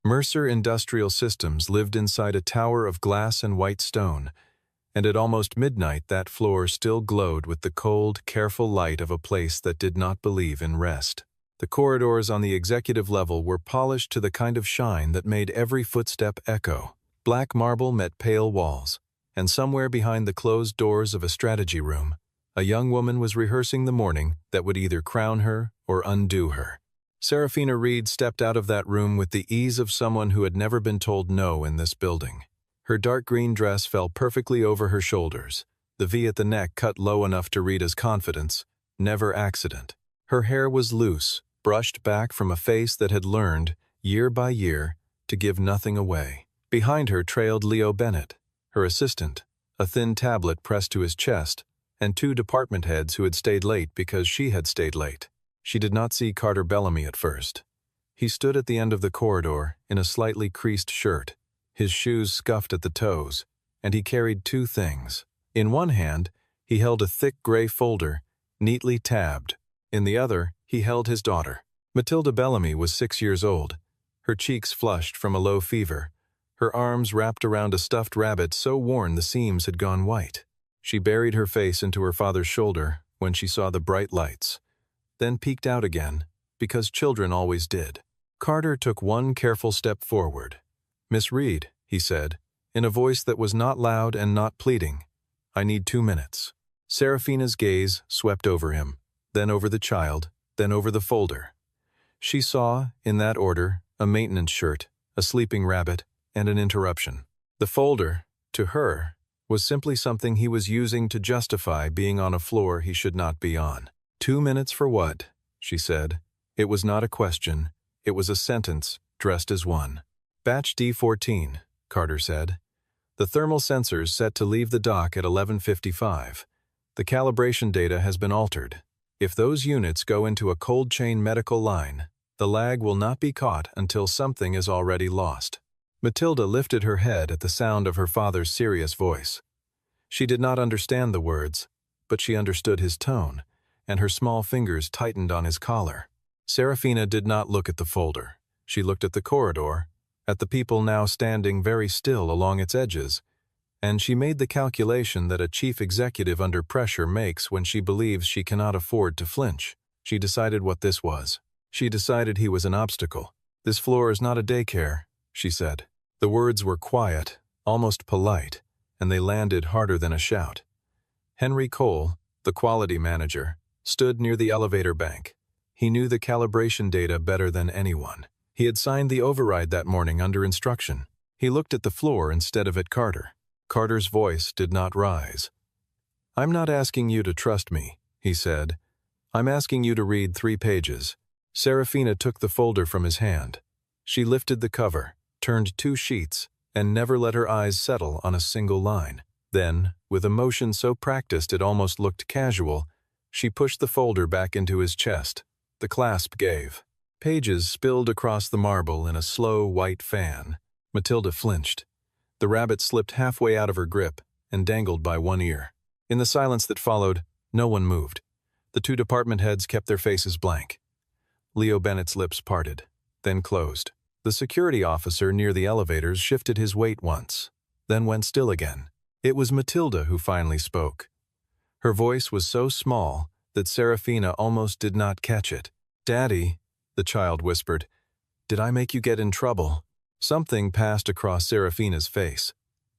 Mercer Industrial Systems lived inside a tower of glass and white stone, and at almost midnight that floor still glowed with the cold, careful light of a place that did not believe in rest. The corridors on the executive level were polished to the kind of shine that made every footstep echo. Black marble met pale walls, and somewhere behind the closed doors of a strategy room, a young woman was rehearsing the morning that would either crown her or undo her. Serafina Reed stepped out of that room with the ease of someone who had never been told no in this building. Her dark green dress fell perfectly over her shoulders, the V at the neck cut low enough to read as confidence, never accident. Her hair was loose, brushed back from a face that had learned, year by year, to give nothing away. Behind her trailed Leo Bennett, her assistant, a thin tablet pressed to his chest, and two department heads who had stayed late because she had stayed late. She did not see Carter Bellamy at first. He stood at the end of the corridor in a slightly creased shirt, his shoes scuffed at the toes, and he carried two things. In one hand, he held a thick gray folder, neatly tabbed. In the other, he held his daughter. Matilda Bellamy was 6 years old, her cheeks flushed from a low fever, her arms wrapped around a stuffed rabbit so worn the seams had gone white. She buried her face into her father's shoulder when she saw the bright lights, then peeked out again, because children always did. Carter took one careful step forward. "Miss Reed," he said, in a voice that was not loud and not pleading, "I need 2 minutes." Serafina's gaze swept over him, then over the child, then over the folder. She saw, in that order, a maintenance shirt, a sleeping rabbit, and an interruption. The folder, to her, was simply something he was using to justify being on a floor he should not be on. 2 minutes for what? She said. It was not a question. It was a sentence, dressed as one. Batch D14, Carter said. The thermal sensors set to leave the dock at 11:55. The calibration data has been altered. If those units go into a cold chain medical line, the lag will not be caught until something is already lost. Matilda lifted her head at the sound of her father's serious voice. She did not understand the words, but she understood his tone, and her small fingers tightened on his collar. Serafina did not look at the folder. She looked at the corridor, at the people now standing very still along its edges, and she made the calculation that a chief executive under pressure makes when she believes she cannot afford to flinch. She decided what this was. She decided he was an obstacle. "This floor is not a daycare," she said. The words were quiet, almost polite, and they landed harder than a shout. Henry Cole, the quality manager, stood near the elevator bank. He knew the calibration data better than anyone. He had signed the override that morning under instruction. He looked at the floor instead of at Carter. Carter's voice did not rise. "I'm not asking you to trust me," he said. "I'm asking you to read 3 pages." Serafina took the folder from his hand. She lifted the cover, turned 2 sheets, and never let her eyes settle on a single line. Then, with a motion so practiced it almost looked casual, she pushed the folder back into his chest. The clasp gave. Pages spilled across the marble in a slow white fan. Matilda flinched. The rabbit slipped halfway out of her grip and dangled by one ear. In the silence that followed, no one moved. The 2 department heads kept their faces blank. Leo Bennett's lips parted, then closed. The security officer near the elevators shifted his weight once, then went still again. It was Matilda who finally spoke. Her voice was so small that Serafina almost did not catch it. "Daddy," the child whispered, "did I make you get in trouble?" Something passed across Serafina's face.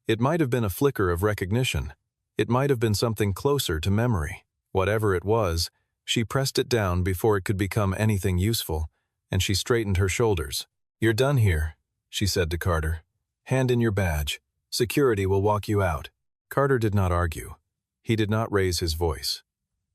It might have been a flicker of recognition. It might have been something closer to memory. Whatever it was, she pressed it down before it could become anything useful, and she straightened her shoulders. "You're done here," she said to Carter. "Hand in your badge. Security will walk you out." Carter did not argue. He did not raise his voice.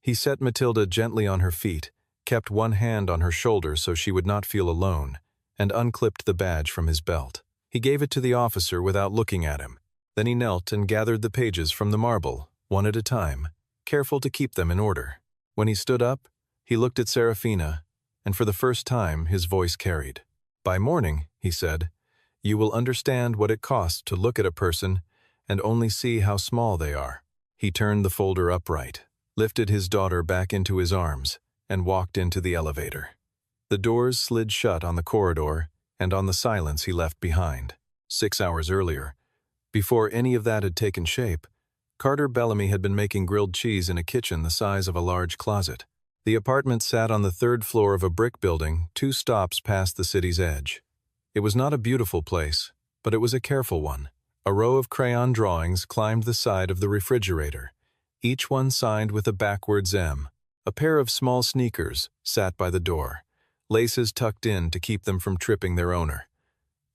He set Matilda gently on her feet, kept one hand on her shoulder so she would not feel alone, and unclipped the badge from his belt. He gave it to the officer without looking at him. Then he knelt and gathered the pages from the marble, one at a time, careful to keep them in order. When he stood up, he looked at Serafina, and for the first time his voice carried. "By morning," he said, "you will understand what it costs to look at a person and only see how small they are." He turned the folder upright, lifted his daughter back into his arms, and walked into the elevator. The doors slid shut on the corridor, and on the silence he left behind. 6 hours earlier, before any of that had taken shape, Carter Bellamy had been making grilled cheese in a kitchen the size of a large closet. The apartment sat on the 3rd floor of a brick building 2 stops past the city's edge. It was not a beautiful place, but it was a careful one. A row of crayon drawings climbed the side of the refrigerator, each one signed with a backwards M. A pair of small sneakers sat by the door, laces tucked in to keep them from tripping their owner.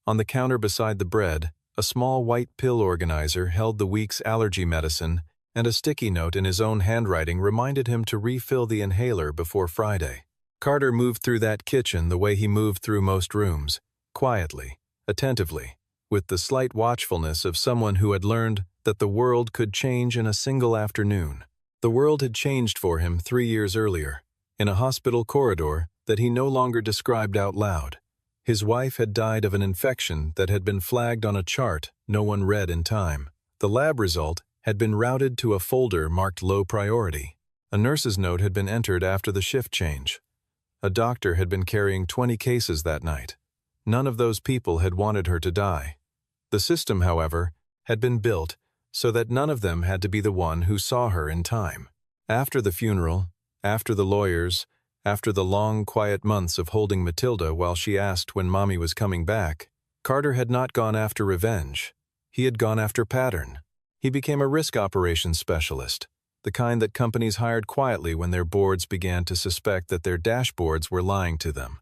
On the counter beside the bread, a small white pill organizer held the week's allergy medicine, and a sticky note in his own handwriting reminded him to refill the inhaler before Friday. Carter moved through that kitchen the way he moved through most rooms, quietly, attentively, with the slight watchfulness of someone who had learned that the world could change in a single afternoon. The world had changed for him 3 years earlier, in a hospital corridor that he no longer described out loud. His wife had died of an infection that had been flagged on a chart no one read in time. The lab result had been routed to a folder marked low priority. A nurse's note had been entered after the shift change. A doctor had been carrying 20 cases that night. None of those people had wanted her to die. The system, however, had been built so that none of them had to be the one who saw her in time. After the funeral, after the lawyers, after the long, quiet months of holding Matilda while she asked when Mommy was coming back, Carter had not gone after revenge. He had gone after pattern. He became a risk operations specialist, the kind that companies hired quietly when their boards began to suspect that their dashboards were lying to them.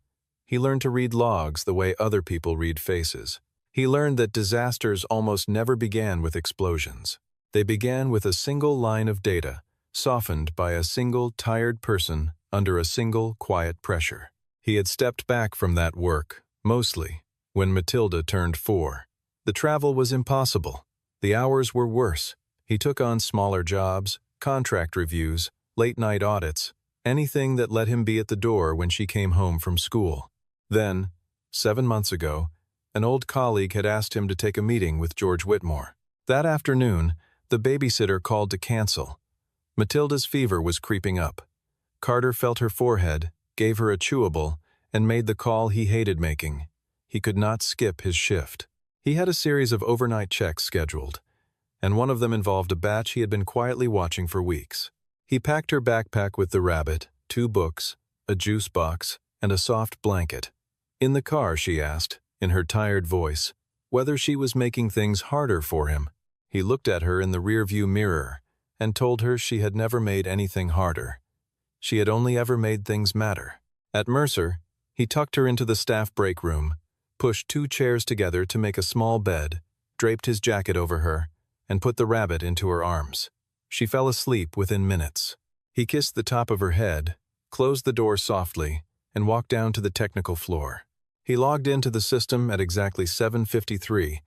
He learned to read logs the way other people read faces. He learned that disasters almost never began with explosions. They began with a single line of data, softened by a single tired person under a single quiet pressure. He had stepped back from that work, mostly, when Matilda turned 4. The travel was impossible. The hours were worse. He took on smaller jobs, contract reviews, late-night audits, anything that let him be at the door when she came home from school. Then, 7 months ago, an old colleague had asked him to take a meeting with George Whitmore. That afternoon, the babysitter called to cancel. Matilda's fever was creeping up. Carter felt her forehead, gave her a chewable, and made the call he hated making. He could not skip his shift. He had a series of overnight checks scheduled, and one of them involved a batch he had been quietly watching for weeks. He packed her backpack with the rabbit, 2 books, a juice box, and a soft blanket. In the car, she asked, in her tired voice, whether she was making things harder for him. He looked at her in the rearview mirror and told her she had never made anything harder. She had only ever made things matter. At Mercer, he tucked her into the staff break room, pushed 2 chairs together to make a small bed, draped his jacket over her, and put the rabbit into her arms. She fell asleep within minutes. He kissed the top of her head, closed the door softly, and walked down to the technical floor. He logged into the system at exactly 7:53,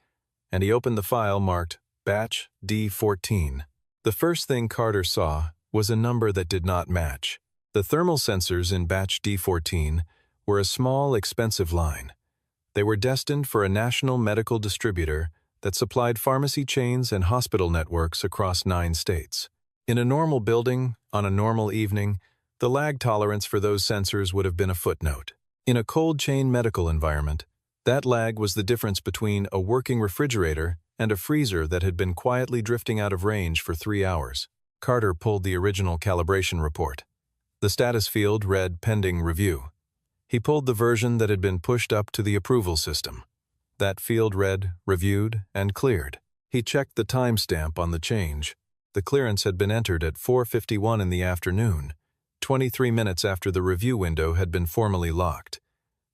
and he opened the file marked Batch D14. The first thing Carter saw was a number that did not match. The thermal sensors in Batch D14 were a small, expensive line. They were destined for a national medical distributor that supplied pharmacy chains and hospital networks across 9 states. In a normal building, on a normal evening, the lag tolerance for those sensors would have been a footnote. In a cold chain medical environment, that lag was the difference between a working refrigerator and a freezer that had been quietly drifting out of range for 3 hours. Carter pulled the original calibration report. The status field read pending review. He pulled the version that had been pushed up to the approval system. That field read reviewed and cleared. He checked the timestamp on the change. The clearance had been entered at 4:51 in the afternoon, 23 minutes after the review window had been formally locked.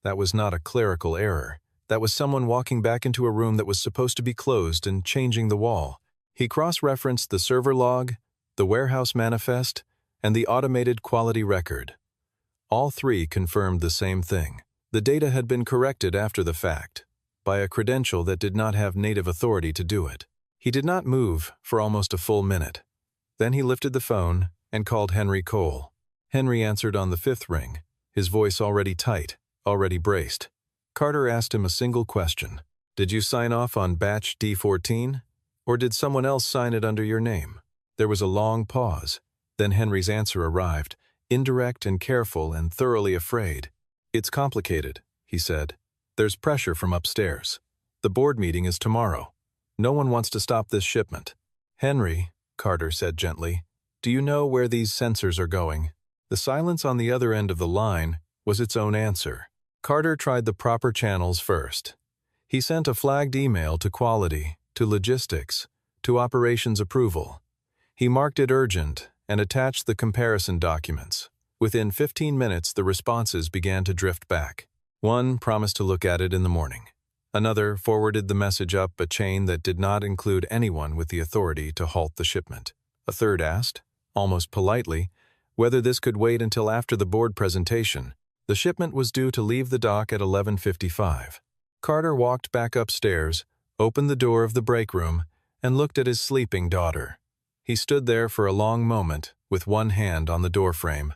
That was not a clerical error. That was someone walking back into a room that was supposed to be closed and changing the wall. He cross-referenced the server log, the warehouse manifest, and the automated quality record. All 3 confirmed the same thing. The data had been corrected after the fact, by a credential that did not have native authority to do it. He did not move for almost a full minute. Then he lifted the phone and called Henry Cole. Henry answered on the 5th ring, his voice already tight, already braced. Carter asked him a single question. Did you sign off on Batch D14? Or did someone else sign it under your name? There was a long pause. Then Henry's answer arrived, indirect and careful and thoroughly afraid. It's complicated, he said. There's pressure from upstairs. The board meeting is tomorrow. No one wants to stop this shipment. Henry, Carter said gently, do you know where these sensors are going? The silence on the other end of the line was its own answer. Carter tried the proper channels first. He sent a flagged email to quality, to logistics, to operations approval. He marked it urgent and attached the comparison documents. Within 15 minutes, the responses began to drift back. One promised to look at it in the morning. Another forwarded the message up a chain that did not include anyone with the authority to halt the shipment. A third asked, almost politely, whether this could wait until after the board presentation. The shipment was due to leave the dock at 11:55. Carter walked back upstairs, opened the door of the break room, and looked at his sleeping daughter. He stood there for a long moment, with one hand on the doorframe.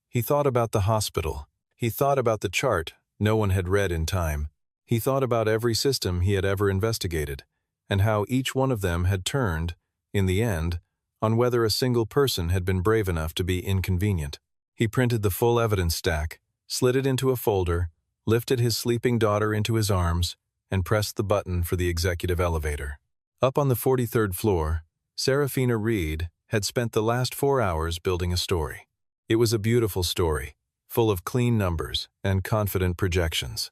He thought about the hospital. He thought about the chart no one had read in time. He thought about every system he had ever investigated, and how each one of them had turned, in the end, on whether a single person had been brave enough to be inconvenient. He printed the full evidence stack, slid it into a folder, lifted his sleeping daughter into his arms, and pressed the button for the executive elevator. Up on the 43rd floor, Serafina Reed had spent the last 4 hours building a story. It was a beautiful story, full of clean numbers and confident projections.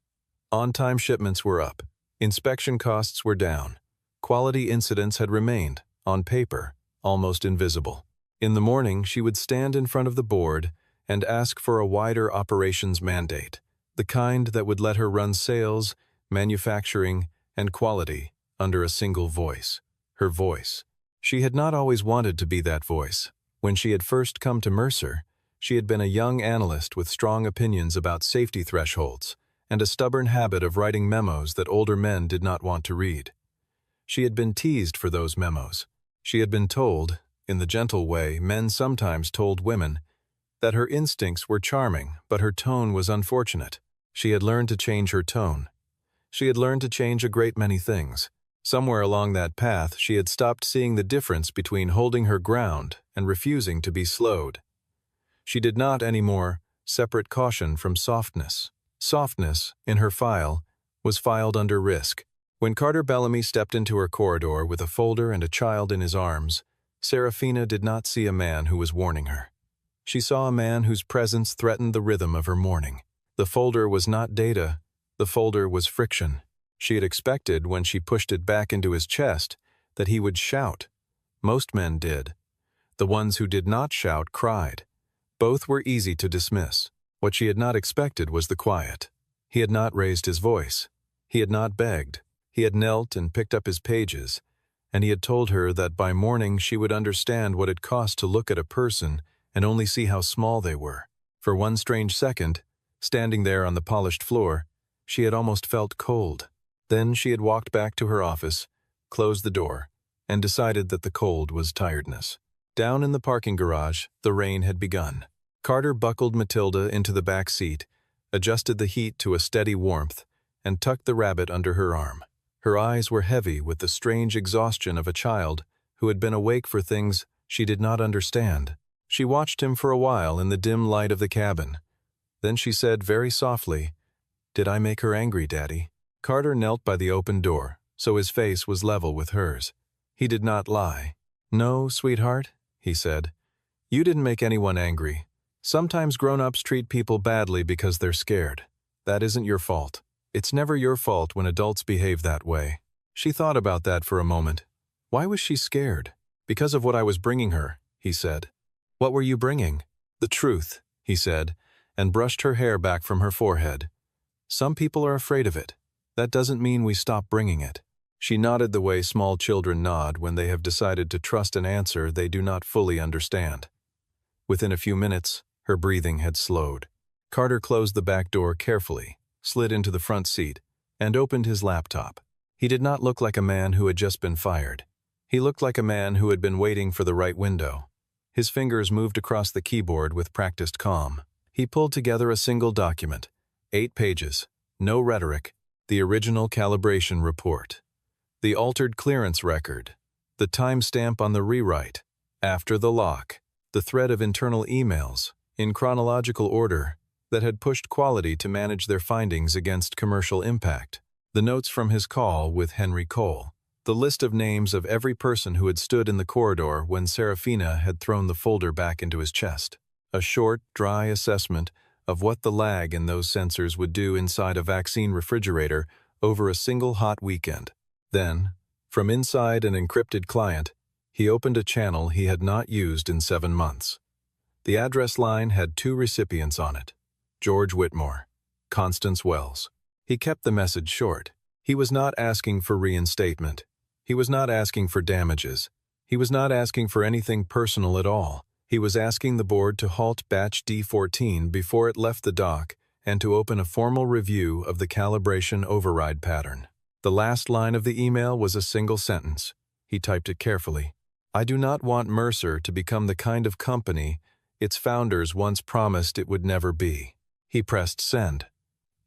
On-time shipments were up, inspection costs were down, quality incidents had remained, on paper, almost invisible. In the morning, she would stand in front of the board and ask for a wider operations mandate, the kind that would let her run sales, manufacturing, and quality under a single voice, her voice. She had not always wanted to be that voice. When she had first come to Mercer, she had been a young analyst with strong opinions about safety thresholds and a stubborn habit of writing memos that older men did not want to read. She had been teased for those memos. She had been told, in the gentle way men sometimes told women, that her instincts were charming, but her tone was unfortunate. She had learned to change her tone. She had learned to change a great many things. Somewhere along that path, she had stopped seeing the difference between holding her ground and refusing to be slowed. She did not anymore separate caution from softness. Softness, in her file, was filed under risk. When Carter Bellamy stepped into her corridor with a folder and a child in his arms, Serafina did not see a man who was warning her. She saw a man whose presence threatened the rhythm of her morning. The folder was not data, the folder was friction. She had expected, when she pushed it back into his chest, that he would shout. Most men did. The ones who did not shout cried. Both were easy to dismiss. What she had not expected was the quiet. He had not raised his voice. He had not begged. He had knelt and picked up his pages, and he had told her that by morning she would understand what it cost to look at a person and only see how small they were. For one strange second, standing there on the polished floor, she had almost felt cold. Then she had walked back to her office, closed the door, and decided that the cold was tiredness. Down in the parking garage, the rain had begun. Carter buckled Matilda into the back seat, adjusted the heat to a steady warmth, and tucked the rabbit under her arm. Her eyes were heavy with the strange exhaustion of a child who had been awake for things she did not understand. She watched him for a while in the dim light of the cabin. Then she said very softly, "Did I make her angry, Daddy?" Carter knelt by the open door, so his face was level with hers. He did not lie. "No, sweetheart," he said. "You didn't make anyone angry. Sometimes grown-ups treat people badly because they're scared. That isn't your fault. It's never your fault when adults behave that way." She thought about that for a moment. Why was she scared? "Because of what I was bringing her," he said. "What were you bringing?" "The truth," he said, and brushed her hair back from her forehead. "Some people are afraid of it. That doesn't mean we stop bringing it." She nodded the way small children nod when they have decided to trust an answer they do not fully understand. Within a few minutes, her breathing had slowed. Carter closed the back door carefully, slid into the front seat, and opened his laptop. He did not look like a man who had just been fired. He looked like a man who had been waiting for the right window. His fingers moved across the keyboard with practiced calm. He pulled together a single document, 8 pages, no rhetoric, the original calibration report, the altered clearance record, the timestamp on the rewrite, after the lock, the thread of internal emails, in chronological order, that had pushed quality to manage their findings against commercial impact. The notes from his call with Henry Cole. The list of names of every person who had stood in the corridor when Serafina had thrown the folder back into his chest. A short, dry assessment of what the lag in those sensors would do inside a vaccine refrigerator over a single hot weekend. Then, from inside an encrypted client, he opened a channel he had not used in 7 months. The address line had 2 recipients on it: George Whitmore, Constance Wells. He kept the message short. He was not asking for reinstatement. He was not asking for damages. He was not asking for anything personal at all. He was asking the board to halt batch D14 before it left the dock and to open a formal review of the calibration override pattern. The last line of the email was a single sentence. He typed it carefully. "I do not want Mercer to become the kind of company its founders once promised it would never be." He pressed send.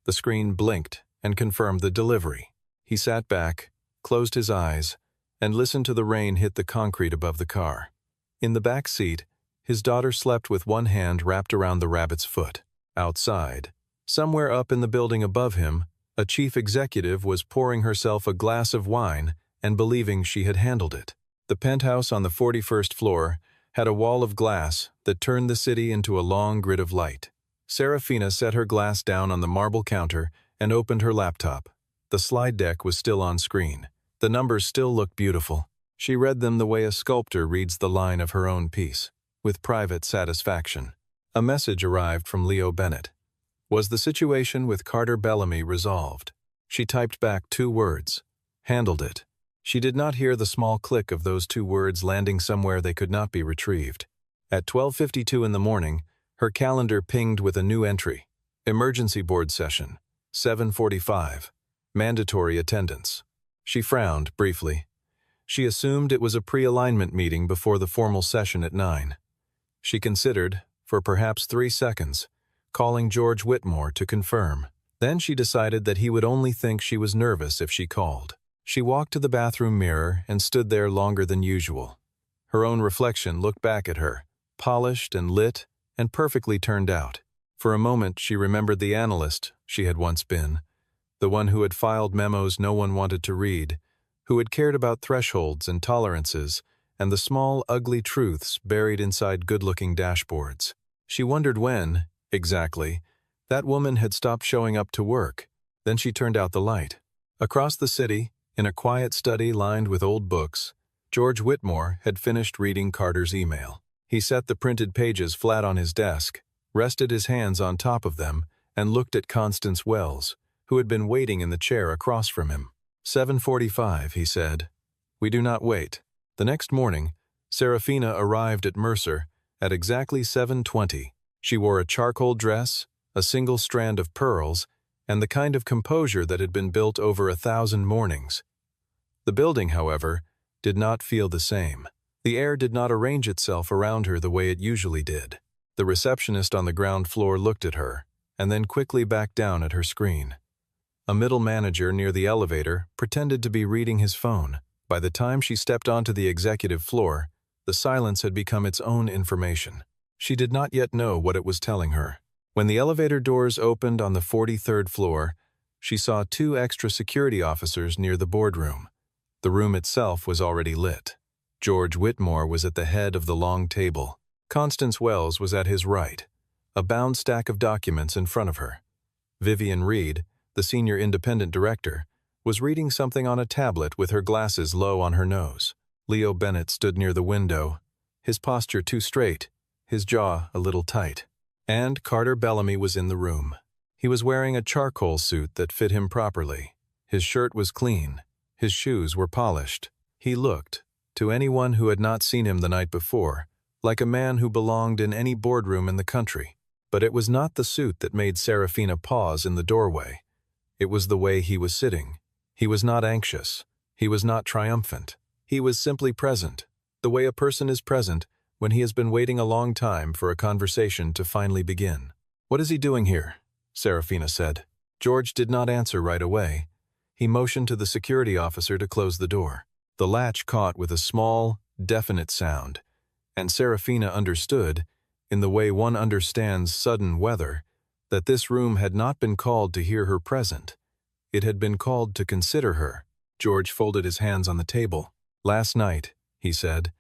The screen blinked and confirmed the delivery. He sat back, closed his eyes, and listened to the rain hit the concrete above the car. In the back seat, his daughter slept with one hand wrapped around the rabbit's foot. Outside, somewhere up in the building above him, a chief executive was pouring herself a glass of wine and believing she had handled it. The penthouse on the 41st floor had a wall of glass that turned the city into a long grid of light. Serafina set her glass down on the marble counter and opened her laptop. The slide deck was still on screen. The numbers still looked beautiful. She read them the way a sculptor reads the line of her own piece, with private satisfaction. A message arrived from Leo Bennett. Was the situation with Carter Bellamy resolved? She typed back 2 words. Handled it. She did not hear the small click of those 2 words landing somewhere they could not be retrieved. At 12:52 in the morning, her calendar pinged with a new entry. Emergency board session. 7:45. Mandatory attendance. She frowned briefly. She assumed it was a pre-alignment meeting before the formal session at 9. She considered, for perhaps 3 seconds, calling George Whitmore to confirm. Then she decided that he would only think she was nervous if she called. She walked to the bathroom mirror and stood there longer than usual. Her own reflection looked back at her, polished and lit and perfectly turned out. For a moment she remembered the analyst she had once been, the one who had filed memos no one wanted to read, who had cared about thresholds and tolerances and the small, ugly truths buried inside good-looking dashboards. She wondered when, exactly, that woman had stopped showing up to work. Then she turned out the light. Across the city, in a quiet study lined with old books, George Whitmore had finished reading Carter's email. He set the printed pages flat on his desk, rested his hands on top of them, and looked at Constance Wells, who had been waiting in the chair across from him. 7:45, he said. We do not wait. The next morning, Serafina arrived at Mercer at exactly 7:20. She wore a charcoal dress, a single strand of pearls, and the kind of composure that had been built over 1,000 mornings. The building, however, did not feel the same. The air did not arrange itself around her the way it usually did. The receptionist on the ground floor looked at her, and then quickly backed down at her screen. A middle manager near the elevator pretended to be reading his phone. By the time she stepped onto the executive floor, the silence had become its own information. She did not yet know what it was telling her. When the elevator doors opened on the 43rd floor, she saw 2 extra security officers near the boardroom. The room itself was already lit. George Whitmore was at the head of the long table. Constance Wells was at his right, a bound stack of documents in front of her. Vivian Reed, the senior independent director, was reading something on a tablet with her glasses low on her nose. Leo Bennett stood near the window, his posture too straight, his jaw a little tight. And Carter Bellamy was in the room. He was wearing a charcoal suit that fit him properly. His shirt was clean. His shoes were polished. He looked, to anyone who had not seen him the night before, like a man who belonged in any boardroom in the country. But it was not the suit that made Serafina pause in the doorway. It was the way he was sitting. He was not anxious. He was not triumphant. He was simply present, the way a person is present when he has been waiting a long time for a conversation to finally begin. "What is he doing here?" Serafina said. George did not answer right away. He motioned to the security officer to close the door. The latch caught with a small, definite sound, and Serafina understood, in the way one understands sudden weather, that this room had not been called to hear her present. It had been called to consider her. George folded his hands on the table. "Last night," he said,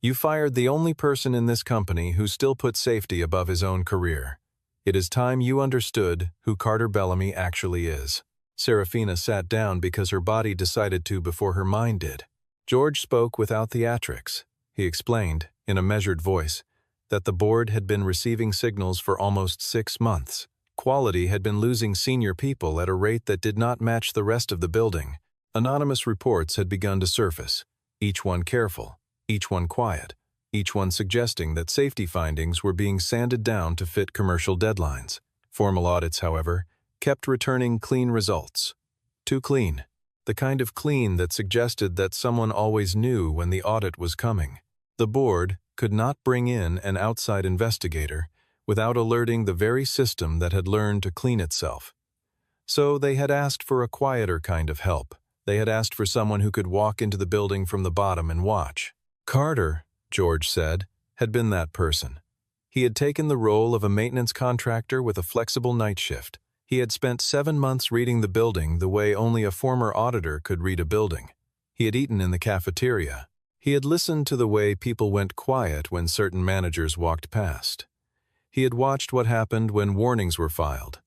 "you fired the only person in this company who still put safety above his own career. It is time you understood who Carter Bellamy actually is." Serafina sat down because her body decided to before her mind did. George spoke without theatrics. He explained, in a measured voice, that the board had been receiving signals for almost 6 months. Quality had been losing senior people at a rate that did not match the rest of the building. Anonymous reports had begun to surface, each one careful, each one quiet, each one suggesting that safety findings were being sanded down to fit commercial deadlines. Formal audits, however, kept returning clean results. Too clean. The kind of clean that suggested that someone always knew when the audit was coming. The board could not bring in an outside investigator without alerting the very system that had learned to clean itself. So they had asked for a quieter kind of help. They had asked for someone who could walk into the building from the bottom and watch. Carter, George said, had been that person. He had taken the role of a maintenance contractor with a flexible night shift. He had spent 7 months reading the building the way only a former auditor could read a building. He had eaten in the cafeteria. He had listened to the way people went quiet when certain managers walked past. He had watched what happened when warnings were filed,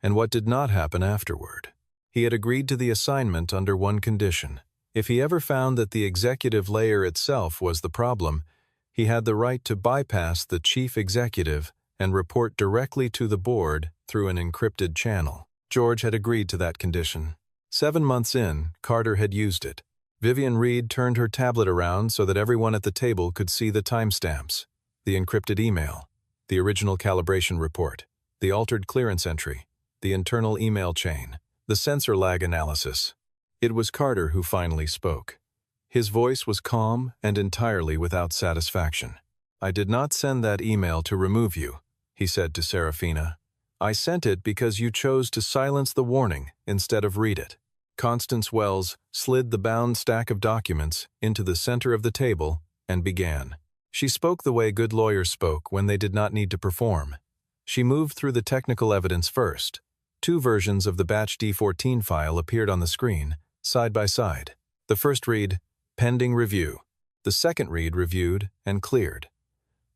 and what did not happen afterward. He had agreed to the assignment under one condition. If he ever found that the executive layer itself was the problem, he had the right to bypass the chief executive and report directly to the board through an encrypted channel. George had agreed to that condition. 7 months in, Carter had used it. Vivian Reed turned her tablet around so that everyone at the table could see the timestamps, the encrypted email, the original calibration report, the altered clearance entry, the internal email chain, the sensor lag analysis. It was Carter who finally spoke. His voice was calm and entirely without satisfaction. "I did not send that email to remove you," he said to Serafina. "I sent it because you chose to silence the warning instead of read it." Constance Wells slid the bound stack of documents into the center of the table and began. She spoke the way good lawyers spoke when they did not need to perform. She moved through the technical evidence first. 2 versions of the batch D14 file appeared on the screen, side by side. The first read, "Pending review." The second read, "Reviewed and cleared."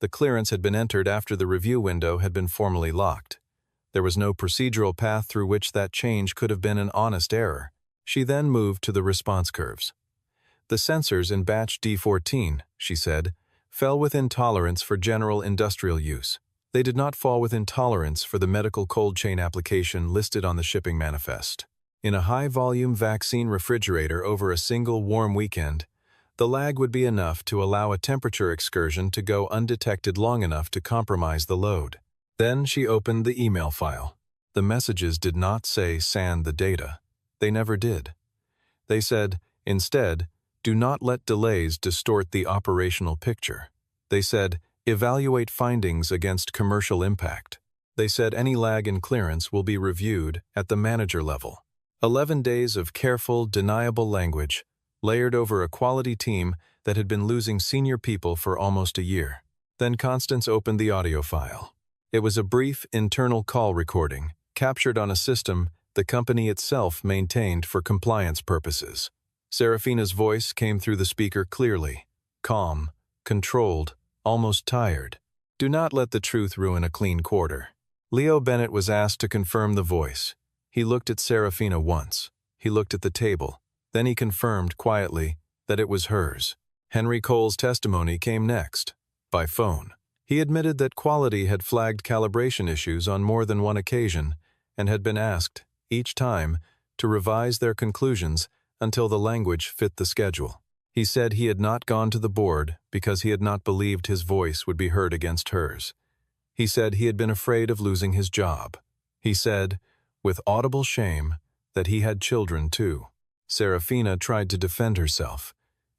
The clearance had been entered after the review window had been formally locked. There was no procedural path through which that change could have been an honest error. She then moved to the response curves. "The sensors in batch D14, she said, fell within tolerance for general industrial use. They did not fall within tolerance for the medical cold chain application listed on the shipping manifest. In a high-volume vaccine refrigerator over a single warm weekend, the lag would be enough to allow a temperature excursion to go undetected long enough to compromise the load." Then she opened the email file. The messages did not say "sand the data." They never did. They said, instead, "Do not let delays distort the operational picture." They said, "Evaluate findings against commercial impact." They said any lag in clearance will be reviewed at the manager level. 11 days of careful, deniable language, layered over a quality team that had been losing senior people for almost a year. Then Constance opened the audio file. It was a brief internal call recording, captured on a system the company itself maintained for compliance purposes. Serafina's voice came through the speaker clearly, calm, controlled, almost tired. "Do not let the truth ruin a clean quarter." Leo Bennett was asked to confirm the voice. He looked at Serafina once. He looked at the table. Then he confirmed quietly that it was hers. Henry Cole's testimony came next, by phone. He admitted that quality had flagged calibration issues on more than one occasion and had been asked, each time, to revise their conclusions until the language fit the schedule. He said he had not gone to the board because he had not believed his voice would be heard against hers. He said he had been afraid of losing his job. He said, with audible shame, that he had children too. Serafina tried to defend herself.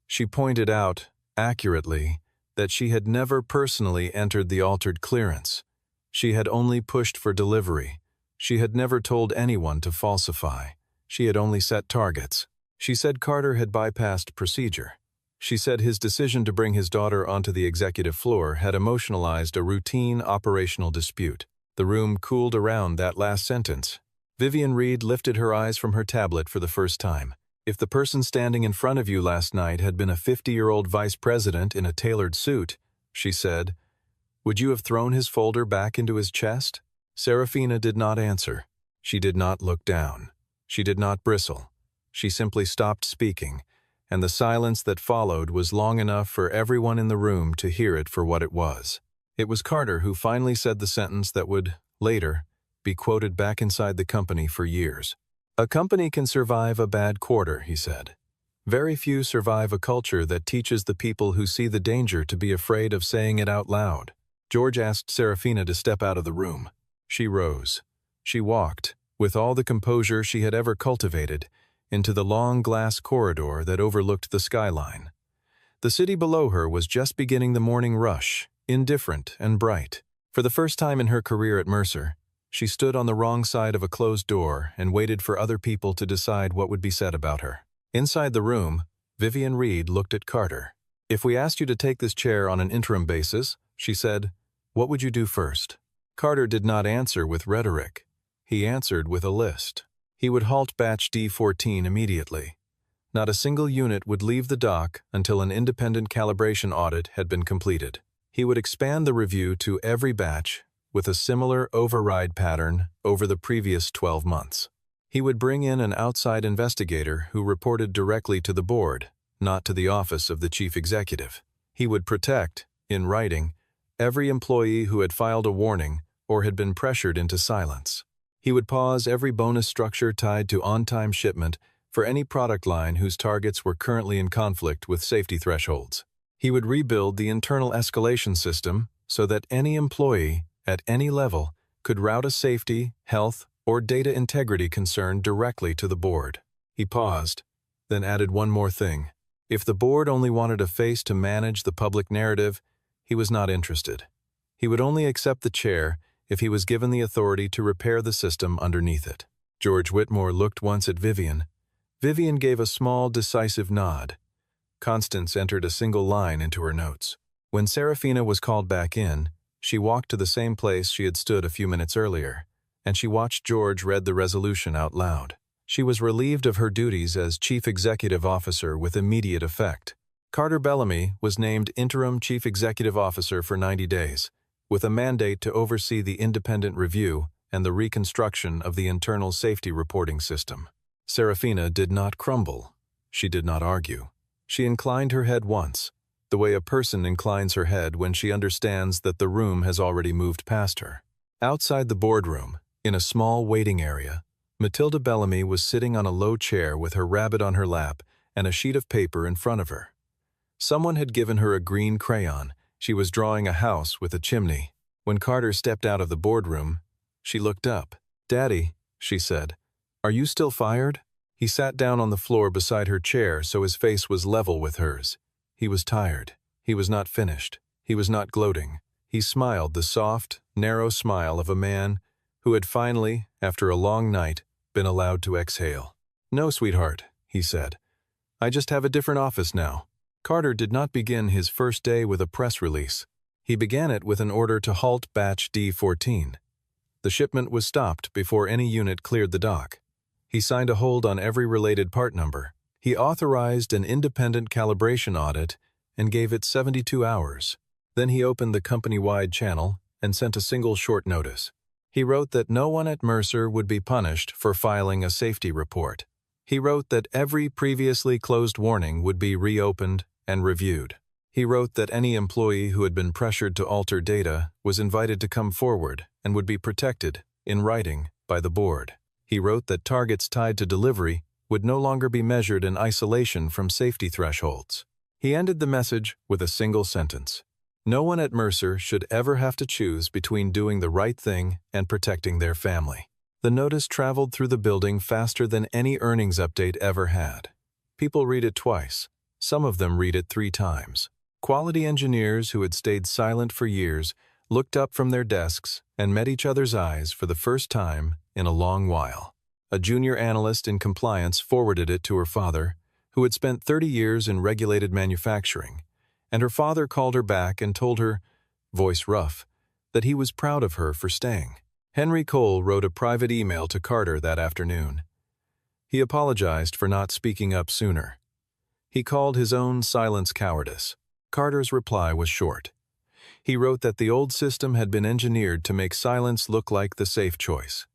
She pointed out, accurately, that she had never personally entered the altered clearance. She had only pushed for delivery. She had never told anyone to falsify. She had only set targets. She said Carter had bypassed procedure. She said his decision to bring his daughter onto the executive floor had emotionalized a routine operational dispute. The room cooled around that last sentence. Vivian Reed lifted her eyes from her tablet for the first time. If the person standing in front of you last night had been a 50-year-old vice president in a tailored suit, she said, would you have thrown his folder back into his chest? Serafina did not answer. She did not look down. She did not bristle. She simply stopped speaking, and the silence that followed was long enough for everyone in the room to hear it for what it was. It was Carter who finally said the sentence that would, later, be quoted back inside the company for years. A company can survive a bad quarter, he said. Very few survive a culture that teaches the people who see the danger to be afraid of saying it out loud. George asked Serafina to step out of the room. She rose. She walked, with all the composure she had ever cultivated, into the long glass corridor that overlooked the skyline. The city below her was just beginning the morning rush, indifferent and bright. For the first time in her career at Mercer, she stood on the wrong side of a closed door and waited for other people to decide what would be said about her. Inside the room, Vivian Reed looked at Carter. If we asked you to take this chair on an interim basis, she said, what would you do first? Carter did not answer with rhetoric. He answered with a list. He would halt batch D14 immediately. Not a single unit would leave the dock until an independent calibration audit had been completed. He would expand the review to every batch with a similar override pattern over the previous 12 months. He would bring in an outside investigator who reported directly to the board, not to the office of the chief executive. He would protect, in writing, every employee who had filed a warning or had been pressured into silence. He would pause every bonus structure tied to on-time shipment for any product line whose targets were currently in conflict with safety thresholds. He would rebuild the internal escalation system so that any employee, at any level, could route a safety, health, or data integrity concern directly to the board. He paused, then added one more thing. If the board only wanted a face to manage the public narrative, he was not interested. He would only accept the chair if he was given the authority to repair the system underneath it. George Whitmore looked once at Vivian. Vivian gave a small, decisive nod. Constance entered a single line into her notes. When Serafina was called back in, she walked to the same place she had stood a few minutes earlier, and she watched George read the resolution out loud. She was relieved of her duties as Chief Executive Officer with immediate effect. Carter Bellamy was named Interim Chief Executive Officer for 90 days, with a mandate to oversee the independent review and the reconstruction of the internal safety reporting system. Serafina did not crumble. She did not argue. She inclined her head once, the way a person inclines her head when she understands that the room has already moved past her. Outside the boardroom, in a small waiting area, Matilda Bellamy was sitting on a low chair with her rabbit on her lap and a sheet of paper in front of her. Someone had given her a green crayon. She was drawing a house with a chimney. When Carter stepped out of the boardroom, she looked up. "Daddy," she said, "are you still fired?" He sat down on the floor beside her chair so his face was level with hers. He was tired. He was not finished. He was not gloating. He smiled the soft, narrow smile of a man who had finally, after a long night, been allowed to exhale. "No, sweetheart," he said. "I just have a different office now." Carter did not begin his first day with a press release. He began it with an order to halt batch D14. The shipment was stopped before any unit cleared the dock. He signed a hold on every related part number. He authorized an independent calibration audit and gave it 72 hours. Then he opened the company-wide channel and sent a single short notice. He wrote that no one at Mercer would be punished for filing a safety report. He wrote that every previously closed warning would be reopened and reviewed. He wrote that any employee who had been pressured to alter data was invited to come forward and would be protected, in writing, by the board. He wrote that targets tied to delivery would no longer be measured in isolation from safety thresholds. He ended the message with a single sentence. No one at Mercer should ever have to choose between doing the right thing and protecting their family. The notice traveled through the building faster than any earnings update ever had. People read it twice. Some of them read it 3 times. Quality engineers who had stayed silent for years looked up from their desks and met each other's eyes for the first time in a long while. A junior analyst in compliance forwarded it to her father, who had spent 30 years in regulated manufacturing, and her father called her back and told her, voice rough, that he was proud of her for staying. Henry Cole wrote a private email to Carter that afternoon. He apologized for not speaking up sooner. He called his own silence cowardice. Carter's reply was short. He wrote that the old system had been engineered to make silence look like the safe choice.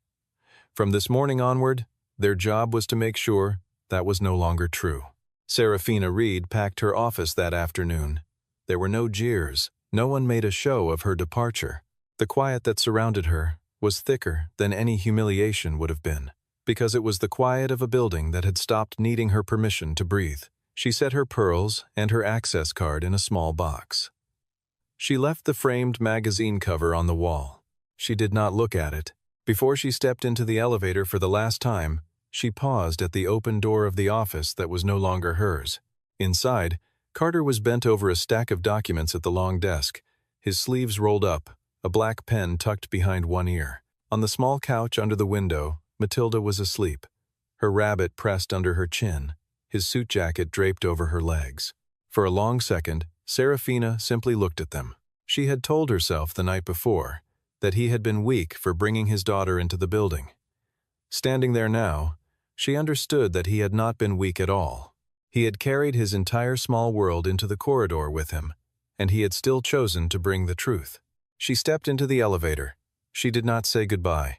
From this morning onward, their job was to make sure that was no longer true. Serafina Reed packed her office that afternoon. There were no jeers. No one made a show of her departure. The quiet that surrounded her was thicker than any humiliation would have been, because it was the quiet of a building that had stopped needing her permission to breathe. She set her pearls and her access card in a small box. She left the framed magazine cover on the wall. She did not look at it. Before she stepped into the elevator for the last time, she paused at the open door of the office that was no longer hers. Inside, Carter was bent over a stack of documents at the long desk, his sleeves rolled up, a black pen tucked behind one ear. On the small couch under the window, Matilda was asleep, her rabbit pressed under her chin, his suit jacket draped over her legs. For a long second, Serafina simply looked at them. She had told herself the night before that he had been weak for bringing his daughter into the building. Standing there now, she understood that he had not been weak at all. He had carried his entire small world into the corridor with him, and he had still chosen to bring the truth. She stepped into the elevator. She did not say goodbye.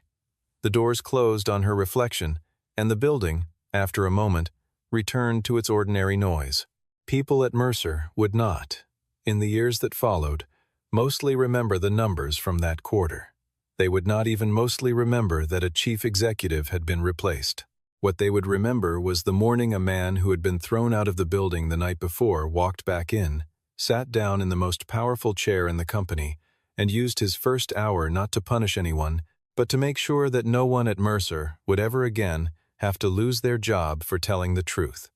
The doors closed on her reflection, and the building, after a moment, returned to its ordinary noise. People at Mercer would not, in the years that followed, mostly remember the numbers from that quarter. They would not even mostly remember that a chief executive had been replaced. What they would remember was the morning a man who had been thrown out of the building the night before walked back in, sat down in the most powerful chair in the company, and used his first hour not to punish anyone, but to make sure that no one at Mercer would ever again have to lose their job for telling the truth.